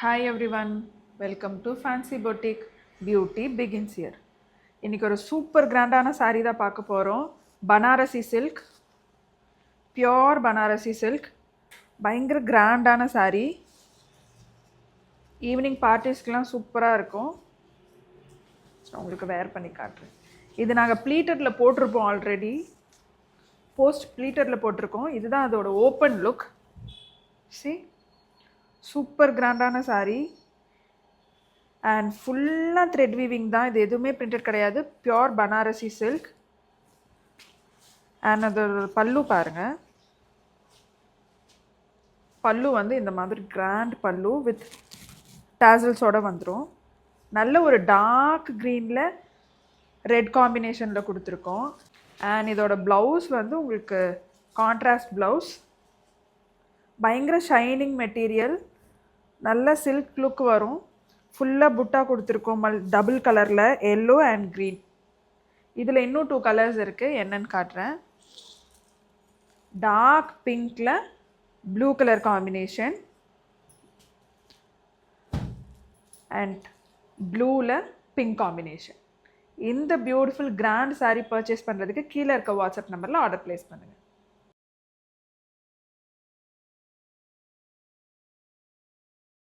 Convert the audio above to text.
Hi every one, welcome to fancy boutique. Beauty begins here. இன்றைக்கி ஒரு super கிராண்டான saree தான் பார்க்க போகிறோம். Banarasi silk, pure Banarasi silk. பயங்கர கிராண்டான saree. ஈவினிங் பார்ட்டிஸ்க்கெலாம் சூப்பராக இருக்கும். உங்களுக்கு வேர் பண்ணி காட்டுறேன். இது நாங்கள் ப்ளீட்டடில் போட்டிருப்போம் ஆல்ரெடி. போஸ்ட் ப்ளீட்டடில் போட்டிருக்கோம். இதுதான் அதோட ஓப்பன் லுக். சி, சூப்பர் கிராண்டான saree அண்ட் ஃபுல்லாக த்ரெட் வீவிங் தான். இது எதுவுமே பிரிண்டட் கிடையாது. Pure Banarasi silk. அண்ட் அதோட பல்லு பாருங்கள். பல்லு வந்து இந்த மாதிரி கிராண்ட் பல்லு வித் டேசல்ஸோடு வந்துடும். நல்ல ஒரு டார்க் க்ரீனில் ரெட் காம்பினேஷனில் கொடுத்துருக்கோம். அண்ட் இதோட ப்ளவுஸ் வந்து உங்களுக்கு கான்ட்ராஸ்ட் ப்ளவுஸ். பயங்கர ஷைனிங் மெட்டீரியல், நல்ல சில்க் லுக் வரும். ஃபுல்லாக புட்டா கொடுத்துருக்கோம் டபுள் கலரில், எல்லோ அண்ட் க்ரீன். இதில் இன்னும் 2 கலர்ஸ் இருக்குது, என்னன்னு காட்டுறேன். டார்க் பிங்க்கில் ப்ளூ கலர் காம்பினேஷன் அண்ட் ப்ளூவில் பிங்க் காம்பினேஷன். இந்த பியூட்டிஃபுல் கிராண்ட் saree பர்ச்சேஸ் பண்ணுறதுக்கு கீழே இருக்க வாட்ஸ்அப் நம்பரில் ஆர்டர் ப்ளேஸ் பண்ணுங்கள்.